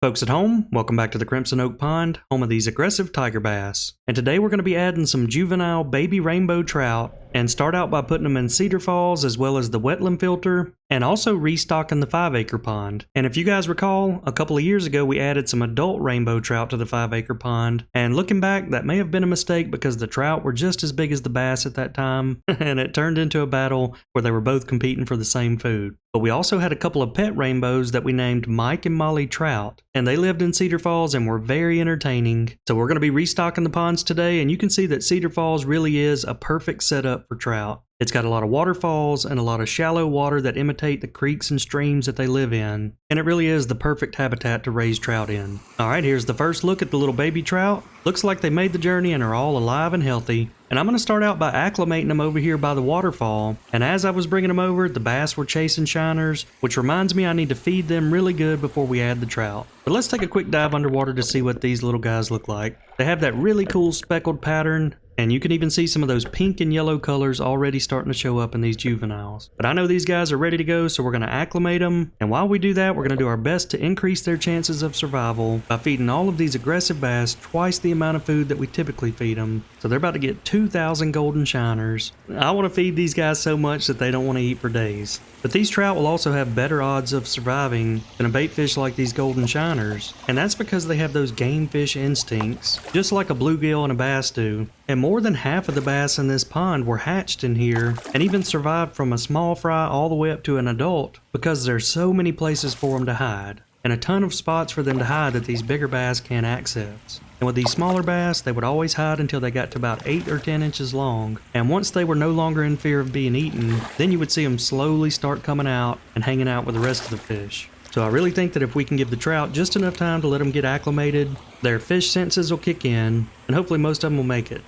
Folks at home, welcome back to the Crimson Oak Pond, home of these aggressive tiger bass. And today we're going to be adding some juvenile baby rainbow trout and start out by putting them in Cedar Falls as well as the wetland filter and also restocking the 5-acre pond. And if you guys recall, a couple of years ago we added some adult rainbow trout to the 5-acre pond, and looking back that may have been a mistake because the trout were just as big as the bass at that time and it turned into a battle where they were both competing for the same food. But we also had a couple of pet rainbows that we named Mike and Molly Trout, and they lived in Cedar Falls and were very entertaining. So we're going to be restocking the ponds today, and you can see that Cedar Falls really is a perfect setup for trout. It's got a lot of waterfalls and a lot of shallow water that imitate the creeks and streams that they live in, and it really is the perfect habitat to raise trout in. Alright, here's the first look at the little baby trout. Looks like they made the journey and are all alive and healthy. And I'm going to start out by acclimating them over here by the waterfall, and as I was bringing them over, the bass were chasing shiners, which reminds me I need to feed them really good before we add the trout. But let's take a quick dive underwater to see what these little guys look like. They have that really cool speckled pattern, and you can even see some of those pink and yellow colors already starting to show up in these juveniles. But I know these guys are ready to go, so we're going to acclimate them, and while we do that, we're going to do our best to increase their chances of survival by feeding all of these aggressive bass twice the amount of food that we typically feed them. So they're about to get 2,000 golden shiners. I want to feed these guys so much that they don't want to eat for days. But these trout will also have better odds of surviving than a bait fish like these golden shiners, and that's because they have those game fish instincts, just like a bluegill and a bass do. And more than half of the bass in this pond were hatched in here and even survived from a small fry all the way up to an adult because there's so many places for them to hide, and a ton of spots for them to hide that these bigger bass can't access. And with these smaller bass, they would always hide until they got to about 8 or 10 inches long, and once they were no longer in fear of being eaten, then you would see them slowly start coming out and hanging out with the rest of the fish. So I really think that if we can give the trout just enough time to let them get acclimated, their fish senses will kick in, and hopefully most of them will make it.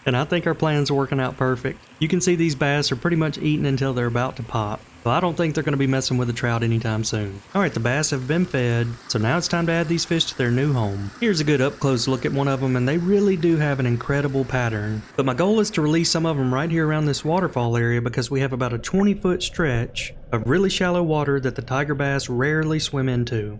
And I think our plans are working out perfect. You can see these bass are pretty much eating until they're about to pop. So I don't think they're going to be messing with the trout anytime soon. Alright, the bass have been fed, so now it's time to add these fish to their new home. Here's a good up close look at one of them, and they really do have an incredible pattern. But my goal is to release some of them right here around this waterfall area because we have about a 20-foot stretch of really shallow water that the tiger bass rarely swim into.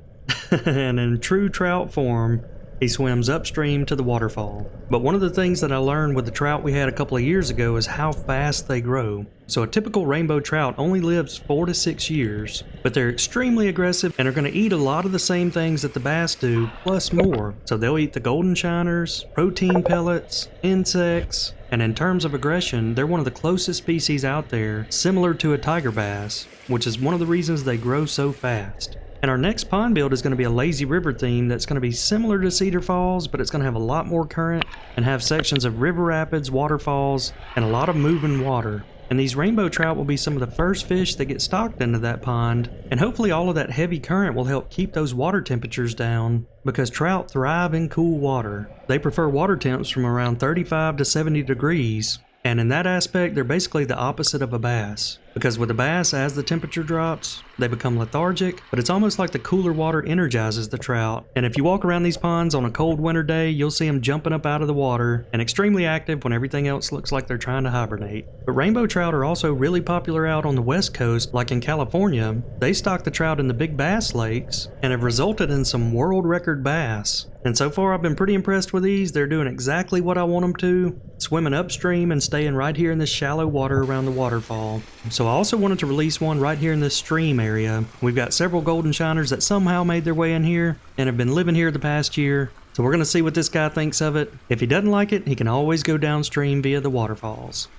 And in true trout form, he swims upstream to the waterfall. But one of the things that I learned with the trout we had a couple of years ago is how fast they grow. So a typical rainbow trout only lives 4 to 6 years, but they're extremely aggressive and are going to eat a lot of the same things that the bass do, plus more. So they'll eat the golden shiners, protein pellets, insects, and in terms of aggression, they're one of the closest species out there, similar to a tiger bass, which is one of the reasons they grow so fast. And our next pond build is going to be a lazy river theme that's going to be similar to Cedar Falls, but it's going to have a lot more current and have sections of river rapids, waterfalls, and a lot of moving water. And these rainbow trout will be some of the first fish that get stocked into that pond, and hopefully all of that heavy current will help keep those water temperatures down, because trout thrive in cool water. They prefer water temps from around 35 to 70 degrees. And in that aspect, they're basically the opposite of a bass. Because with a bass, as the temperature drops, they become lethargic, but it's almost like the cooler water energizes the trout. And if you walk around these ponds on a cold winter day, you'll see them jumping up out of the water and extremely active when everything else looks like they're trying to hibernate. But rainbow trout are also really popular out on the west coast, like in California. They stock the trout in the big bass lakes and have resulted in some world record bass. And so far I've been pretty impressed with these. They're doing exactly what I want them to, swimming upstream and staying right here in this shallow water around the waterfall. So I also wanted to release one right here in this stream area. We've got several golden shiners that somehow made their way in here and have been living here the past year. So we're going to see what this guy thinks of it. If he doesn't like it, he can always go downstream via the waterfalls.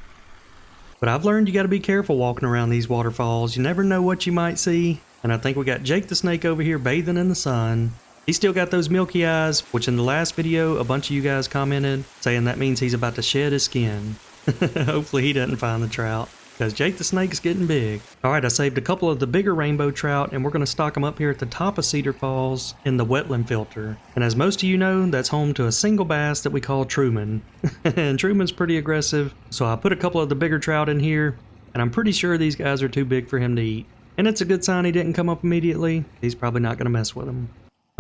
But I've learned you got to be careful walking around these waterfalls. You never know what you might see. And I think we got Jake the snake over here bathing in the sun. He's still got those milky eyes, which in the last video, a bunch of you guys commented saying that means he's about to shed his skin. Hopefully he doesn't find the trout, because Jake the snake's getting big. Alright, I saved a couple of the bigger rainbow trout, and we're going to stock them up here at the top of Cedar Falls in the wetland filter. And as most of you know, that's home to a single bass that we call Truman. And Truman's pretty aggressive, so I put a couple of the bigger trout in here, and I'm pretty sure these guys are too big for him to eat. And it's a good sign he didn't come up immediately. He's probably not going to mess with them.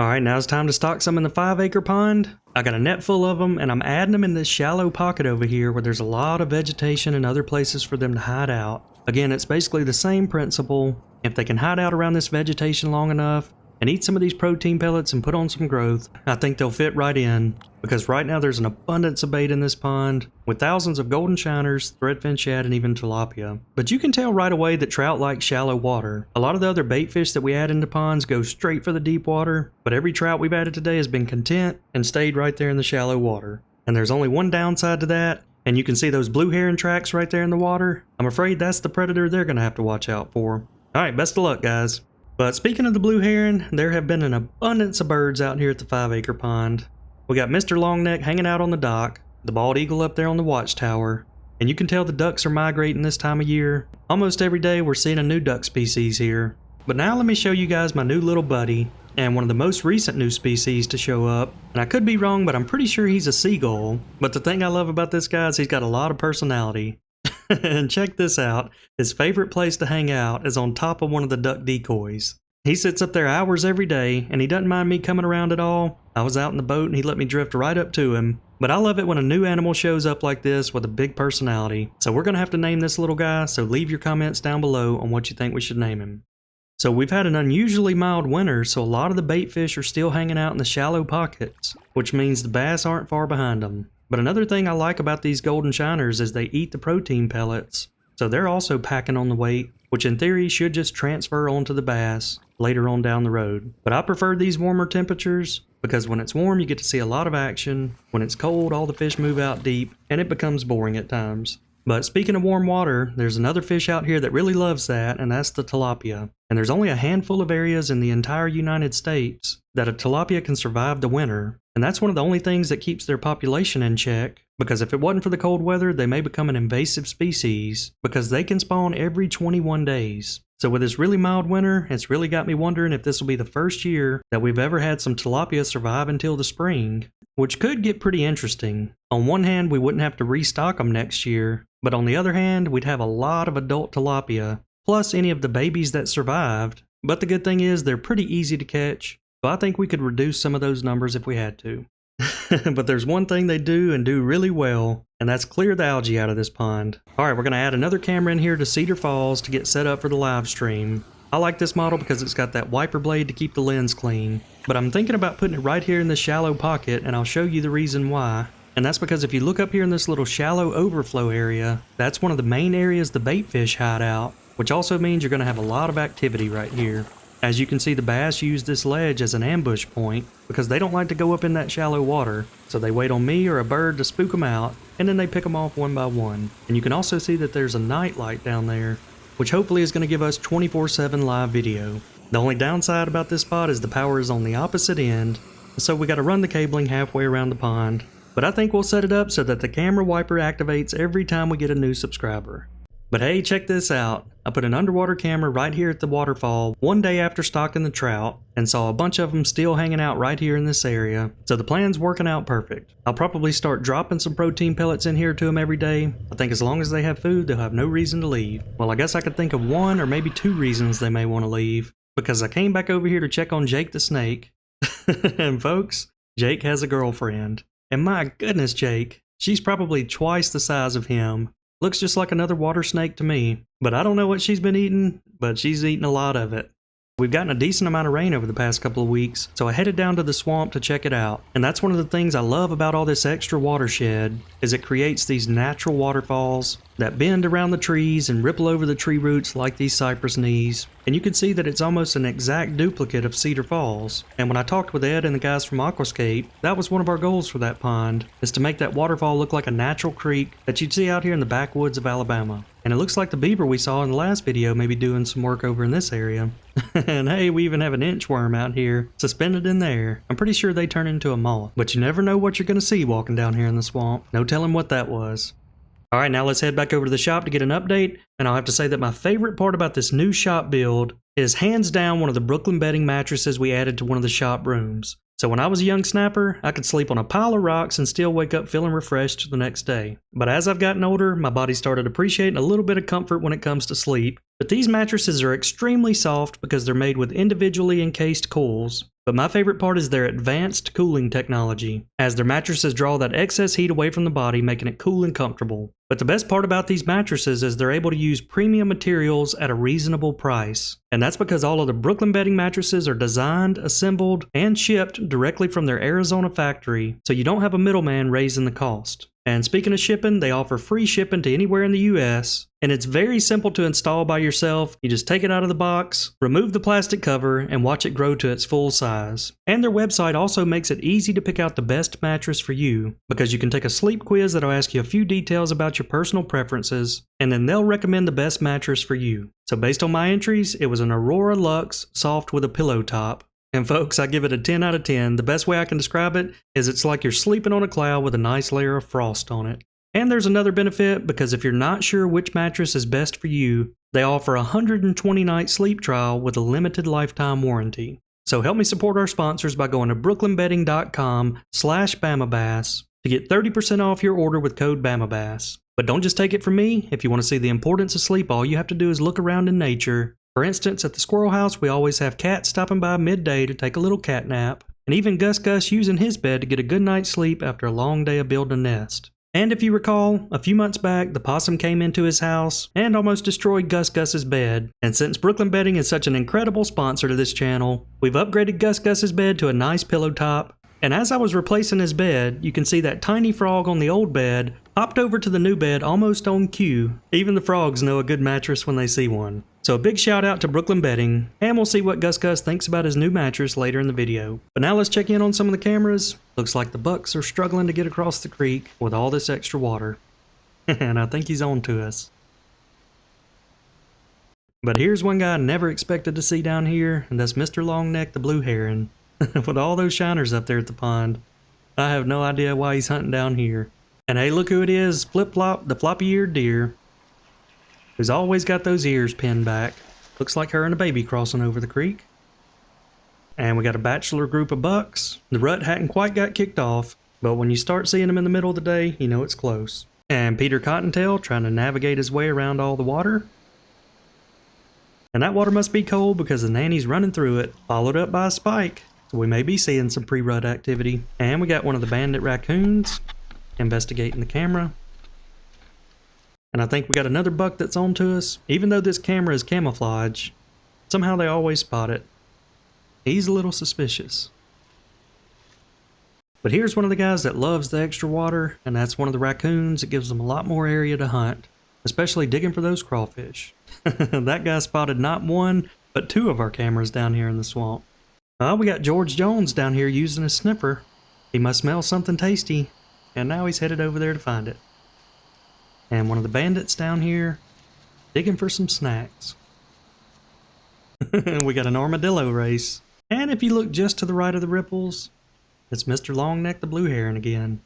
Alright, now it's time to stock some in the 5-acre pond. I got a net full of them, and I'm adding them in this shallow pocket over here where there's a lot of vegetation and other places for them to hide out. Again, it's basically the same principle. If they can hide out around this vegetation long enough, and eat some of these protein pellets and put on some growth, I think they'll fit right in, because right now there's an abundance of bait in this pond, with thousands of golden shiners, threadfin shad, and even tilapia. But you can tell right away that trout like shallow water. A lot of the other bait fish that we add into ponds go straight for the deep water, but every trout we've added today has been content and stayed right there in the shallow water. And there's only one downside to that, and you can see those blue heron tracks right there in the water. I'm afraid that's the predator they're going to have to watch out for. Alright, best of luck, guys. But speaking of the blue heron, there have been an abundance of birds out here at the 5-acre pond. We got Mr. Longneck hanging out on the dock, the bald eagle up there on the watchtower, and you can tell the ducks are migrating this time of year. Almost every day we're seeing a new duck species here. But now let me show you guys my new little buddy, and one of the most recent new species to show up. And I could be wrong, but I'm pretty sure he's a seagull. But the thing I love about this guy is he's got a lot of personality. And check this out, his favorite place to hang out is on top of one of the duck decoys. He sits up there hours every day, and he doesn't mind me coming around at all. I was out in the boat and he let me drift right up to him. But I love it when a new animal shows up like this with a big personality. So we're going to have to name this little guy, so leave your comments down below on what you think we should name him. So we've had an unusually mild winter, so a lot of the bait fish are still hanging out in the shallow pockets, which means the bass aren't far behind them. But another thing I like about these golden shiners is they eat the protein pellets, so they're also packing on the weight, which in theory should just transfer onto the bass later on down the road. But I prefer these warmer temperatures because when it's warm you get to see a lot of action. When it's cold, all the fish move out deep and it becomes boring at times. But speaking of warm water, there's another fish out here that really loves that, and that's the tilapia. And there's only a handful of areas in the entire United States that a tilapia can survive the winter. And that's one of the only things that keeps their population in check, because if it wasn't for the cold weather, they may become an invasive species, because they can spawn every 21 days. So with this really mild winter, it's really got me wondering if this will be the first year that we've ever had some tilapia survive until the spring, which could get pretty interesting. On one hand, we wouldn't have to restock them next year, but on the other hand, we'd have a lot of adult tilapia, plus any of the babies that survived. But the good thing is they're pretty easy to catch, so I think we could reduce some of those numbers if we had to. But there's one thing they do and do really well, and that's clear the algae out of this pond. Alright, we're going to add another camera in here to Cedar Falls to get set up for the live stream. I like this model because it's got that wiper blade to keep the lens clean, but I'm thinking about putting it right here in this shallow pocket, and I'll show you the reason why. And that's because if you look up here in this little shallow overflow area, that's one of the main areas the bait fish hide out, which also means you're going to have a lot of activity right here. As you can see, the bass use this ledge as an ambush point because they don't like to go up in that shallow water, so they wait on me or a bird to spook them out, and then they pick them off one by one. And you can also see that there's a night light down there, which hopefully is going to give us 24/7 live video. The only downside about this spot is the power is on the opposite end, so we got to run the cabling halfway around the pond. But I think we'll set it up so that the camera wiper activates every time we get a new subscriber. But hey, check this out. I put an underwater camera right here at the waterfall one day after stocking the trout and saw a bunch of them still hanging out right here in this area. So the plan's working out perfect. I'll probably start dropping some protein pellets in here to them every day. I think as long as they have food, they'll have no reason to leave. Well, I guess I could think of one or maybe two reasons they may want to leave. Because I came back over here to check on Jake the snake. And folks, Jake has a girlfriend. And my goodness, Jake, she's probably twice the size of him. Looks just like another water snake to me, but I don't know what she's been eating, but she's eating a lot of it. We've gotten a decent amount of rain over the past couple of weeks, so I headed down to the swamp to check it out. And that's one of the things I love about all this extra watershed, is it creates these natural waterfalls that bend around the trees and ripple over the tree roots like these cypress knees. And you can see that it's almost an exact duplicate of Cedar Falls. And when I talked with Ed and the guys from Aquascape, that was one of our goals for that pond, is to make that waterfall look like a natural creek that you'd see out here in the backwoods of Alabama. And it looks like the beaver we saw in the last video may be doing some work over in this area. And hey, we even have an inchworm out here, suspended in there. I'm pretty sure they turn into a moth, but you never know what you're going to see walking down here in the swamp. No telling what that was. Alright, now let's head back over to the shop to get an update, and I'll have to say that my favorite part about this new shop build is hands down one of the Brooklyn bedding mattresses we added to one of the shop rooms. So when I was a young snapper, I could sleep on a pile of rocks and still wake up feeling refreshed the next day. But as I've gotten older, my body started appreciating a little bit of comfort when it comes to sleep. But these mattresses are extremely soft because they're made with individually encased coils, But my favorite part is their advanced cooling technology, as their mattresses draw that excess heat away from the body, making it cool and comfortable. But the best part about these mattresses is they're able to use premium materials at a reasonable price. And that's because all of the Brooklyn Bedding mattresses are designed, assembled, and shipped directly from their Arizona factory, so you don't have a middleman raising the cost. And speaking of shipping, they offer free shipping to anywhere in the US, and it's very simple to install by yourself. You just take it out of the box, remove the plastic cover, and watch it grow to its full size. And their website also makes it easy to pick out the best mattress for you, because you can take a sleep quiz that'll ask you a few details about your personal preferences, and then they'll recommend the best mattress for you. So based on my entries, it was an Aurora Luxe soft with a pillow top. And folks, I give it a 10 out of 10. The best way I can describe it is it's like you're sleeping on a cloud with a nice layer of frost on it. And there's another benefit, because if you're not sure which mattress is best for you, they offer a 120-night sleep trial with a limited lifetime warranty. So help me support our sponsors by going to brooklynbedding.com/BamaBass to get 30% off your order with code BamaBass. But don't just take it from me. If you want to see the importance of sleep, all you have to do is look around in nature. For instance, at the Squirrel House, we always have cats stopping by midday to take a little cat nap, and even Gus using his bed to get a good night's sleep after a long day of building a nest. And if you recall, a few months back, the possum came into his house and almost destroyed Gus's bed. And since Brooklyn Bedding is such an incredible sponsor to this channel, we've upgraded Gus's bed to a nice pillow top. And as I was replacing his bed, you can see that tiny frog on the old bed hopped over to the new bed almost on cue. Even the frogs know a good mattress when they see one. So a big shout out to Brooklyn Bedding, and we'll see what Gus thinks about his new mattress later in the video. But now let's check in on some of the cameras. Looks like the bucks are struggling to get across the creek with all this extra water. And I think he's on to us. But here's one guy I never expected to see down here, and that's Mr. Longneck the blue heron. With all those shiners up there at the pond, I have no idea why he's hunting down here. And hey, look who it is, Flip-Flop, the floppy-eared deer, who's always got those ears pinned back. Looks like her and a baby crossing over the creek. And we got a bachelor group of bucks. The rut hadn't quite got kicked off, but when you start seeing them in the middle of the day, you know it's close. And Peter Cottontail trying to navigate his way around all the water. And that water must be cold because the nanny's running through it, followed up by a spike. So we may be seeing some pre-rut activity. And we got one of the bandit raccoons investigating the camera. And I think we got another buck that's on to us. Even though this camera is camouflage, somehow they always spot it. He's a little suspicious. But here's one of the guys that loves the extra water, and that's one of the raccoons. It gives them a lot more area to hunt, especially digging for those crawfish. That guy spotted not one, but two of our cameras down here in the swamp. We got George Jones down here using a sniffer. He must smell something tasty, and now he's headed over there to find it. And one of the bandits down here digging for some snacks. We got an armadillo race. And if you look just to the right of the ripples, it's Mr. Longneck the blue heron again.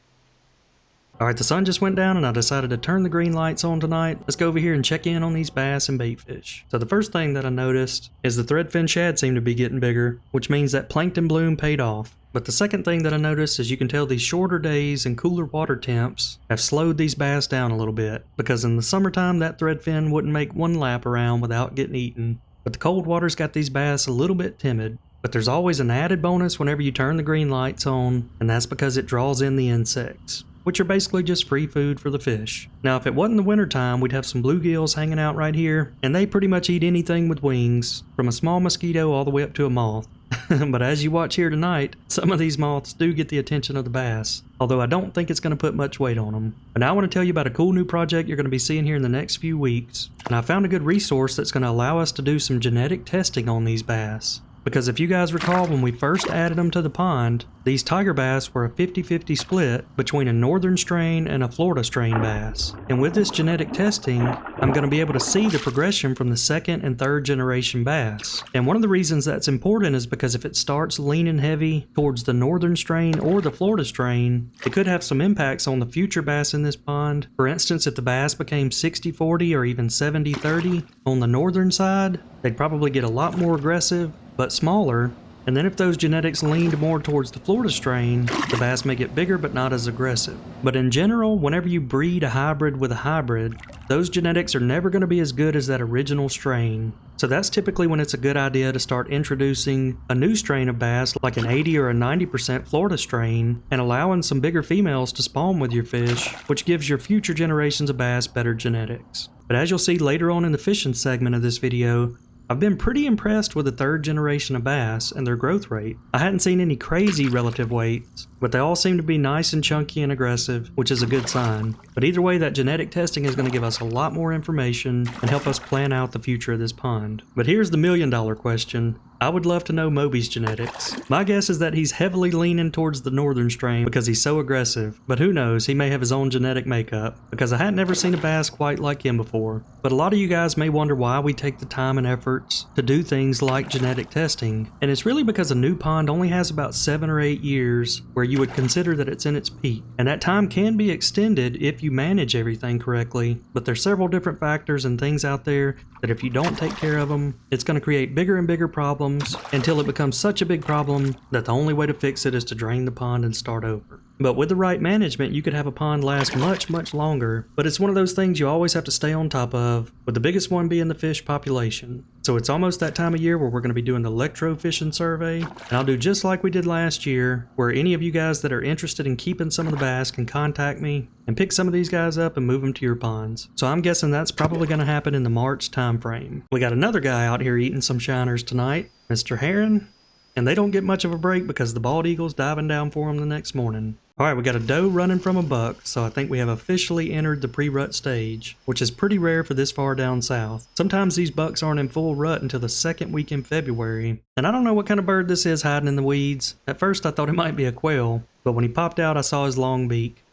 Alright, the sun just went down and I decided to turn the green lights on tonight. Let's go over here and check in on these bass and baitfish. So the first thing that I noticed is the threadfin shad seem to be getting bigger, which means that plankton bloom paid off. But the second thing that I noticed is you can tell these shorter days and cooler water temps have slowed these bass down a little bit, because in the summertime that threadfin wouldn't make one lap around without getting eaten. But the cold water's got these bass a little bit timid. But there's always an added bonus whenever you turn the green lights on, and that's because it draws in the insects, which are basically just free food for the fish. Now if it wasn't the wintertime, we'd have some bluegills hanging out right here, and they pretty much eat anything with wings, from a small mosquito all the way up to a moth. But as you watch here tonight, some of these moths do get the attention of the bass, although I don't think it's going to put much weight on them. And now I want to tell you about a cool new project you're going to be seeing here in the next few weeks, and I found a good resource that's going to allow us to do some genetic testing on these bass. Because if you guys recall, when we first added them to the pond, these tiger bass were a 50-50 split between a northern strain and a Florida strain bass. And with this genetic testing, I'm going to be able to see the progression from the second and third generation bass. And one of the reasons that's important is because if it starts leaning heavy towards the northern strain or the Florida strain, it could have some impacts on the future bass in this pond. For instance, if the bass became 60-40 or even 70-30 on the northern side, they'd probably get a lot more aggressive, but smaller, And then if those genetics leaned more towards the Florida strain, the bass may get bigger but not as aggressive. But in general, whenever you breed a hybrid with a hybrid, those genetics are never going to be as good as that original strain. So that's typically when it's a good idea to start introducing a new strain of bass like an 80 or a 90% Florida strain and allowing some bigger females to spawn with your fish, which gives your future generations of bass better genetics. But as you'll see later on in the fishing segment of this video, I've been pretty impressed with the third generation of bass and their growth rate. I hadn't seen any crazy relative weights, but they all seem to be nice and chunky and aggressive, which is a good sign. But either way, that genetic testing is going to give us a lot more information and help us plan out the future of this pond. But here's the million-dollar question. I would love to know Moby's genetics. My guess is that he's heavily leaning towards the northern strain because he's so aggressive, but who knows, he may have his own genetic makeup, because I had never seen a bass quite like him before. But a lot of you guys may wonder why we take the time and efforts to do things like genetic testing, and it's really because a new pond only has about 7 or 8 years where you would consider that it's in its peak, and that time can be extended if you manage everything correctly, but there's several different factors and things out there that if you don't take care of them, it's going to create bigger and bigger problems until it becomes such a big problem that the only way to fix it is to drain the pond and start over. But with the right management, you could have a pond last much, much longer, but it's one of those things you always have to stay on top of, with the biggest one being the fish population. So it's almost that time of year where we're going to be doing the electrofishing survey, and I'll do just like we did last year, where any of you guys that are interested in keeping some of the bass can contact me and pick some of these guys up and move them to your ponds. So I'm guessing that's probably going to happen in the March time frame. We got another guy out here eating some shiners tonight, Mr. Heron, and they don't get much of a break because the bald eagle's diving down for them the next morning. Alright, we got a doe running from a buck, so I think we have officially entered the pre-rut stage, which is pretty rare for this far down south. Sometimes these bucks aren't in full rut until the second week in February, and I don't know what kind of bird this is hiding in the weeds. At first I thought it might be a quail, but when he popped out I saw his long beak,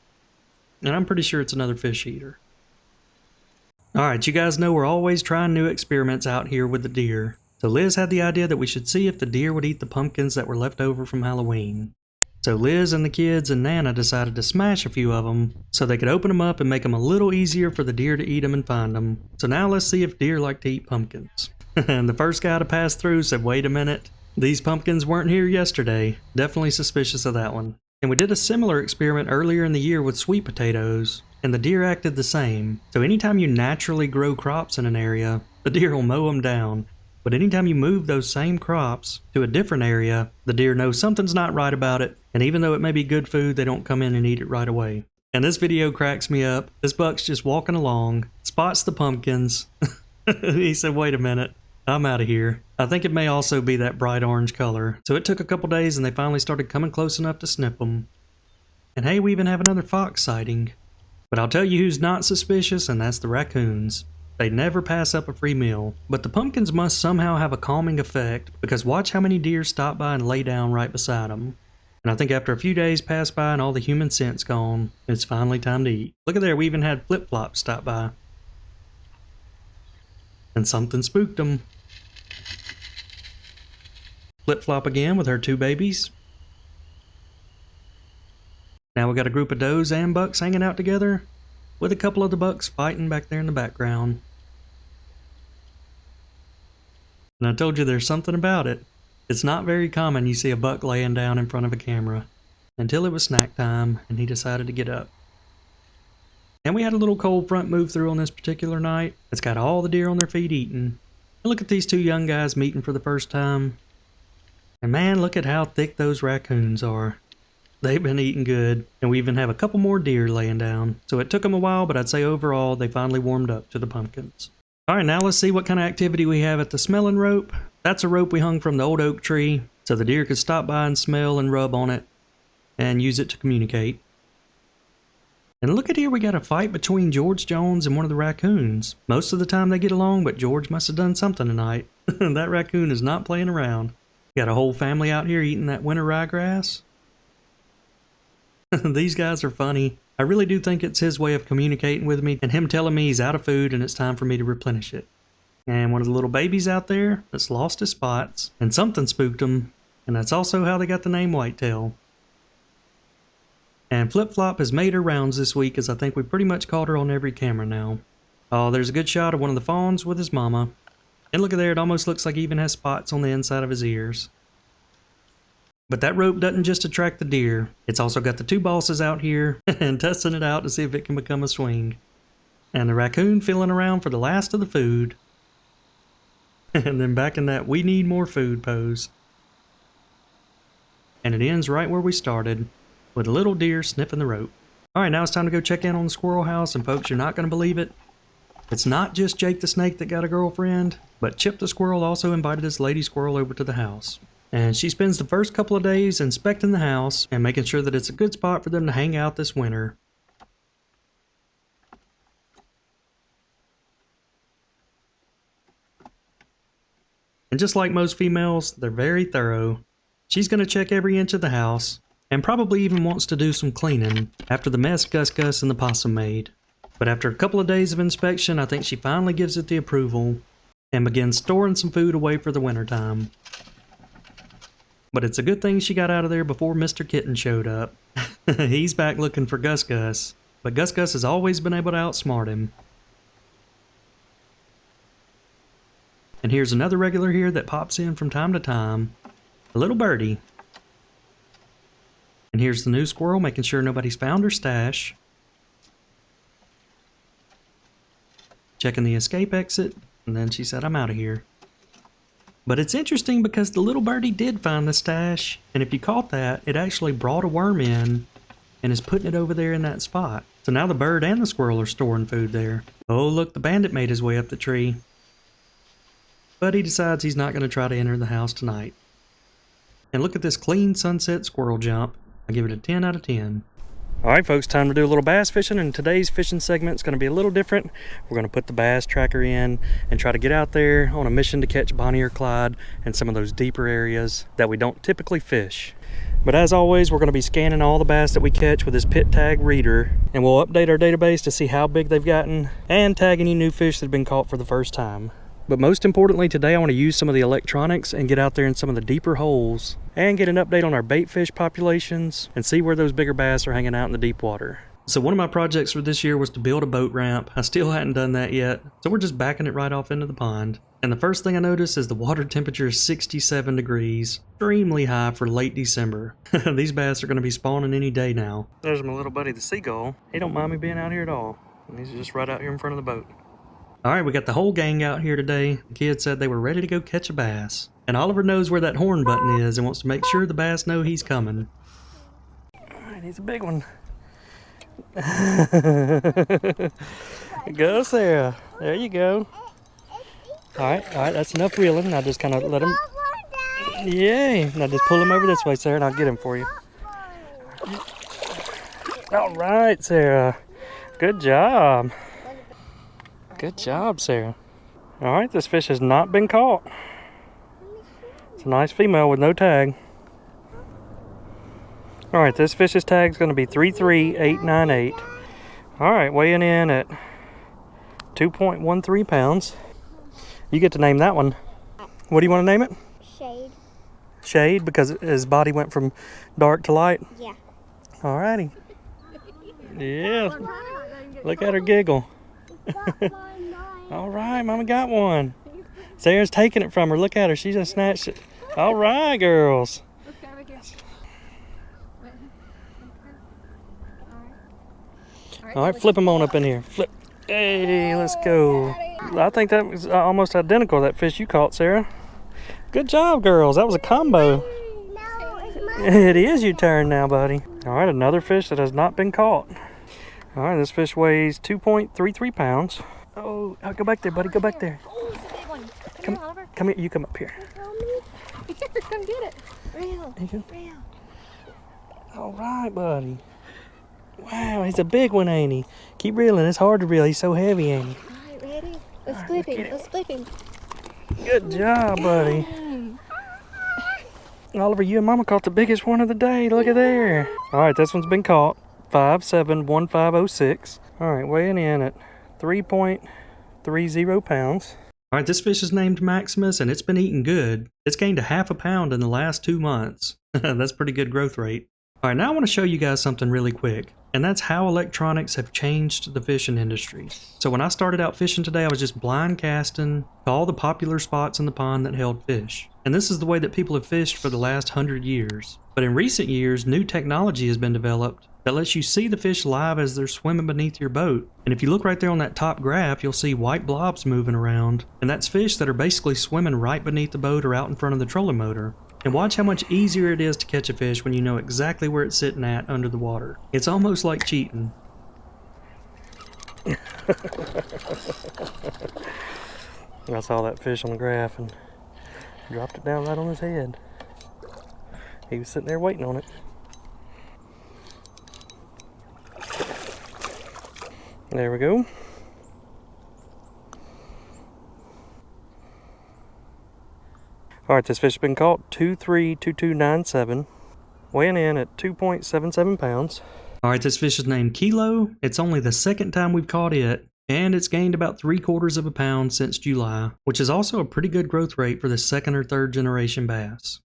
and I'm pretty sure it's another fish eater. Alright, you guys know we're always trying new experiments out here with the deer. So Liz had the idea that we should see if the deer would eat the pumpkins that were left over from Halloween. So Liz and the kids and Nana decided to smash a few of them so they could open them up and make them a little easier for the deer to eat them and find them. So now let's see if deer like to eat pumpkins. And the first guy to pass through said, "Wait a minute, these pumpkins weren't here yesterday." Definitely suspicious of that one. And we did a similar experiment earlier in the year with sweet potatoes, and the deer acted the same. So anytime you naturally grow crops in an area, the deer will mow them down. But anytime you move those same crops to a different area, the deer know something's not right about it, and even though it may be good food, they don't come in and eat it right away. And this video cracks me up. This buck's just walking along, spots the pumpkins. He said, "Wait a minute, I'm out of here." I think it may also be that bright orange color. So it took a couple days and they finally started coming close enough to snip them. And hey, we even have another fox sighting. But I'll tell you who's not suspicious, and that's the raccoons. They never pass up a free meal, but the pumpkins must somehow have a calming effect, because watch how many deer stop by and lay down right beside them. And I think after a few days pass by and all the human scent's gone, it's finally time to eat. Look at there, we even had Flip-Flop stop by. And something spooked them. Flip-Flop again with her 2 babies. Now we got a group of does and bucks hanging out together, with a couple of the bucks fighting back there in the background. And I told you there's something about it. It's not very common you see a buck laying down in front of a camera, until it was snack time and he decided to get up. And we had a little cold front move through on this particular night. It's got all the deer on their feet eating. And look at these 2 young guys meeting for the first time. And man, look at how thick those raccoons are. They've been eating good, and we even have a couple more deer laying down. So it took them a while, but I'd say overall they finally warmed up to the pumpkins. Alright, now let's see what kind of activity we have at the smelling rope. That's a rope we hung from the old oak tree, so the deer could stop by and smell and rub on it, and use it to communicate. And look at here, we got a fight between George Jones and one of the raccoons. Most of the time they get along, but George must have done something tonight. That raccoon is not playing around. Got a whole family out here eating that winter ryegrass. These guys are funny. I really do think it's his way of communicating with me and him telling me he's out of food and it's time for me to replenish it. And one of the little babies out there that's lost his spots, and something spooked him, and that's also how they got the name Whitetail. And Flip-Flop has made her rounds this week, as I think we pretty much caught her on every camera now. Oh, there's a good shot of one of the fawns with his mama. And look at there, it almost looks like he even has spots on the inside of his ears. But that rope doesn't just attract the deer. It's also got the two bosses out here and testing it out to see if it can become a swing. And the raccoon feeling around for the last of the food. And then back in that we need more food pose. And it ends right where we started, with a little deer sniffing the rope. Alright, now it's time to go check in on the squirrel house, and folks, you're not going to believe it. It's not just Jake the snake that got a girlfriend, but Chip the squirrel also invited this lady squirrel over to the house. And she spends the first couple of days inspecting the house and making sure that it's a good spot for them to hang out this winter. And just like most females, they're very thorough. She's going to check every inch of the house, and probably even wants to do some cleaning after the mess Gus Gus and the possum made. But after a couple of days of inspection, I think she finally gives it the approval and begins storing some food away for the wintertime. But it's a good thing she got out of there before Mr. Kitten showed up. He's back looking for Gus Gus, but Gus Gus has always been able to outsmart him. And here's another regular here that pops in from time to time, a little birdie. And here's the new squirrel making sure nobody's found her stash. Checking the escape exit, and then she said, I'm out of here. But it's interesting because the little birdie did find the stash, and if you caught that, it actually brought a worm in and is putting it over there in that spot. So now the bird and the squirrel are storing food there. Oh, look, the bandit made his way up the tree. But he decides he's not going to try to enter the house tonight. And look at this clean sunset squirrel jump. I give it a 10 out of 10. Alright folks, time to do a little bass fishing, and today's fishing segment is going to be a little different. We're going to put the bass tracker in and try to get out there on a mission to catch Bonnie or Clyde in some of those deeper areas that we don't typically fish. But as always, we're going to be scanning all the bass that we catch with this pit tag reader, and we'll update our database to see how big they've gotten and tag any new fish that have been caught for the first time. But most importantly, today I want to use some of the electronics and get out there in some of the deeper holes and get an update on our bait fish populations and see where those bigger bass are hanging out in the deep water. So one of my projects for this year was to build a boat ramp. I still hadn't done that yet, so we're just backing it right off into the pond. And the first thing I notice is the water temperature is 67 degrees, extremely high for late December. These bass are going to be spawning any day now. There's my little buddy, the seagull. He don't mind me being out here at all. And he's just right out here in front of the boat. Alright, we got the whole gang out here today. The kids said they were ready to go catch a bass. And Oliver knows where that horn button is and wants to make sure the bass know he's coming. Alright, he's a big one. Go, Sarah. There you go. Alright, that's enough reeling. Now just kind of let him... Yay! Now just pull him over this way, Sarah, and I'll get him for you. Alright, Sarah. Good job. Good job, Sarah. Alright, this fish has not been caught. It's a nice female with no tag. Alright, this fish's tag is going to be 33898. Alright, weighing in at 2.13 pounds. You get to name that one. What do you want to name it? Shade. Shade, because his body went from dark to light? Yeah. Alrighty. Yeah. Look at her giggle. Alright, Mama got one. Sarah's taking it from her. Look at her. She just snatched it. Alright, girls. Alright, flip them on up in here. Flip. Hey, let's go. I think that was almost identical to that fish you caught, Sarah. Good job, girls. That was a combo. It is your turn now, buddy. Alright, another fish that has not been caught. Alright, this fish weighs 2.33 pounds. Oh, go back there, buddy. Go back there. Oh, it's a big one. Come here. You come up here. Here, come get it. Reel. Reel. All right, buddy. Wow, he's a big one, ain't he? Keep reeling. It's hard to reel. He's so heavy, ain't he? All right, ready? Let's flip him. Let's flip him. Good job, buddy. Oliver, you and Mama caught the biggest one of the day. Look at there. All right, this one's been caught. 571506. All right, weighing in at 3.30 pounds. All right, this fish is named Maximus, and it's been eating good. It's gained a half a pound in the last 2 months. That's pretty good growth rate. All right, now I want to show you guys something really quick. And that's how electronics have changed the fishing industry. So when I started out fishing today, I was just blind casting to all the popular spots in the pond that held fish. And this is the way that people have fished for the last 100 years. But in recent years, new technology has been developed that lets you see the fish live as they're swimming beneath your boat. And if you look right there on that top graph, you'll see white blobs moving around. And that's fish that are basically swimming right beneath the boat or out in front of the trolling motor. And watch how much easier it is to catch a fish when you know exactly where it's sitting at under the water. It's almost like cheating. I saw that fish on the graph and dropped it down right on his head. He was sitting there waiting on it. There we go. Alright, this fish has been caught 232297, weighing in at 2.77 pounds. Alright, this fish is named Kilo. It's only the second time we've caught it, and it's gained about 3/4 of a pound since July, which is also a pretty good growth rate for the second or third generation bass.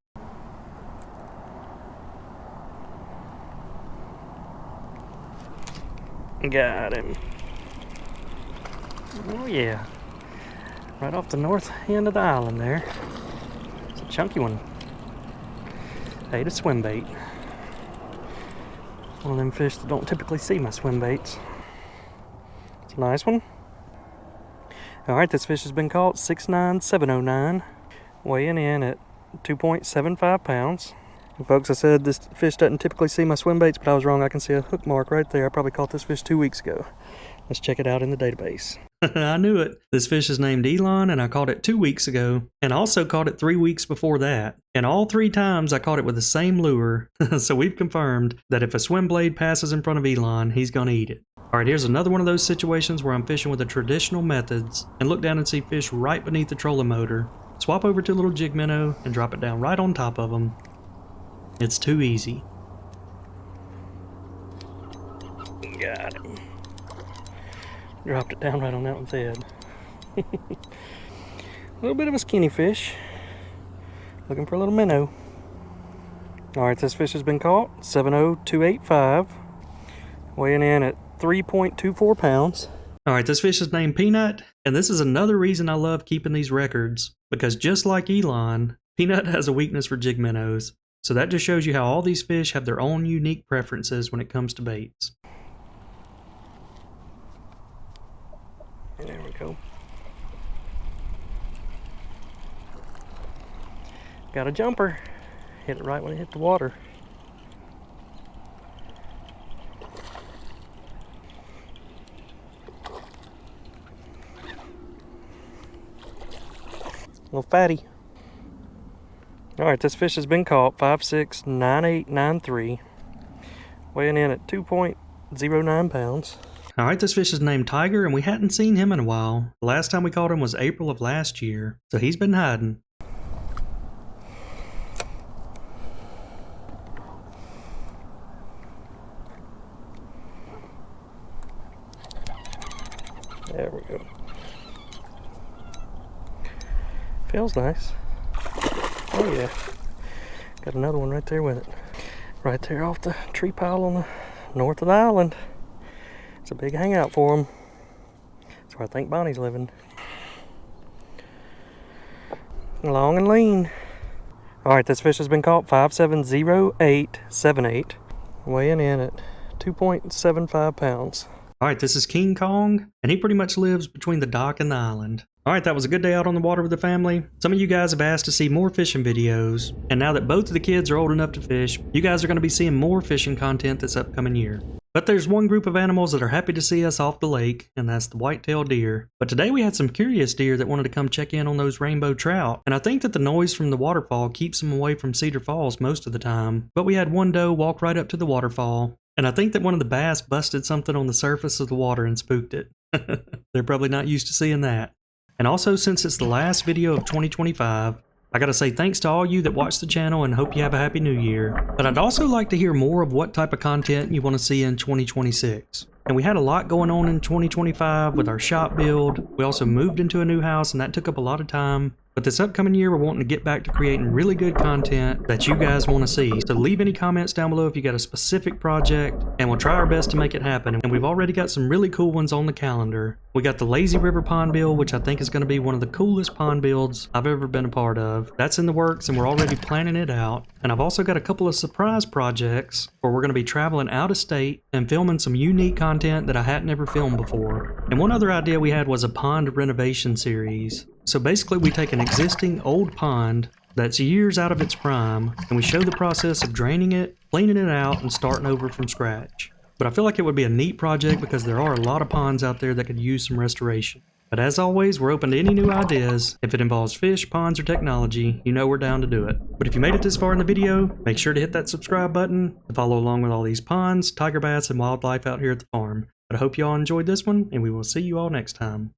Got him. Oh yeah, right off the north end of the island there. It's a chunky one. Ate a swim bait. One of them fish that don't typically see my swim baits. It's a nice one. Alright, this fish has been caught 69709, weighing in at 2.75 pounds. And folks, I said this fish doesn't typically see my swim baits, but I was wrong. I can see a hook mark right there. I probably caught this fish 2 weeks ago. Let's check it out in the database. I knew it. This fish is named Elon, and I caught it 2 weeks ago, and also caught it 3 weeks before that. And all 3 times I caught it with the same lure, so we've confirmed that if a swim blade passes in front of Elon, he's gonna eat it. Alright, here's another one of those situations where I'm fishing with the traditional methods, and look down and see fish right beneath the trolling motor. Swap over to a little jig minnow, and drop it down right on top of them. It's too easy. Got him. Dropped it down right on that one's head. A little bit of a skinny fish. Looking for a little minnow. Alright, this fish has been caught 70285. Weighing in at 3.24 pounds. Alright, this fish is named Peanut, and this is another reason I love keeping these records, because just like Elon, Peanut has a weakness for jig minnows. So that just shows you how all these fish have their own unique preferences when it comes to baits. There we go. Got a jumper. Hit it right when it hit the water. Little fatty. Alright, this fish has been caught 5'6", 9893, weighing in at 2.09 pounds. Alright, this fish is named Tiger, and we hadn't seen him in a while. The last time we caught him was April of last year, so he's been hiding. There we go. Feels nice. Oh yeah. Got another one right there with it. Right there off the tree pile on the north of the island. It's a big hangout for them. That's where I think Bonnie's living. Long and lean. Alright, this fish has been caught 570878, weighing in at 2.75 pounds. Alright, this is King Kong, and he pretty much lives between the dock and the island. Alright, that was a good day out on the water with the family. Some of you guys have asked to see more fishing videos, and now that both of the kids are old enough to fish, you guys are going to be seeing more fishing content this upcoming year. But there's one group of animals that are happy to see us off the lake, and that's the white-tailed deer. But today we had some curious deer that wanted to come check in on those rainbow trout, and I think that the noise from the waterfall keeps them away from Cedar Falls most of the time. But we had one doe walk right up to the waterfall, and I think that one of the bass busted something on the surface of the water and spooked it. They're probably not used to seeing that. And also, since it's the last video of 2025, I gotta say thanks to all you that watch the channel and hope you have a happy new year. But I'd also like to hear more of what type of content you want to see in 2026. And we had a lot going on in 2025 with our shop build. We also moved into a new house, and that took up a lot of time. But this upcoming year, we're wanting to get back to creating really good content that you guys want to see. So leave any comments down below if you got a specific project, and we'll try our best to make it happen. And we've already got some really cool ones on the calendar. We got the Lazy River pond build, which I think is going to be one of the coolest pond builds I've ever been a part of. That's in the works, and we're already planning it out. And I've also got a couple of surprise projects where we're going to be traveling out of state and filming some unique content that I hadn't ever filmed before. And one other idea we had was a pond renovation series. So basically we take an existing old pond that's years out of its prime, and we show the process of draining it, cleaning it out, and starting over from scratch. But I feel like it would be a neat project because there are a lot of ponds out there that could use some restoration. But as always, we're open to any new ideas. If it involves fish, ponds, or technology, you know we're down to do it. But if you made it this far in the video, make sure to hit that subscribe button to follow along with all these ponds, tiger bass, and wildlife out here at the farm. But I hope you all enjoyed this one, and we will see you all next time.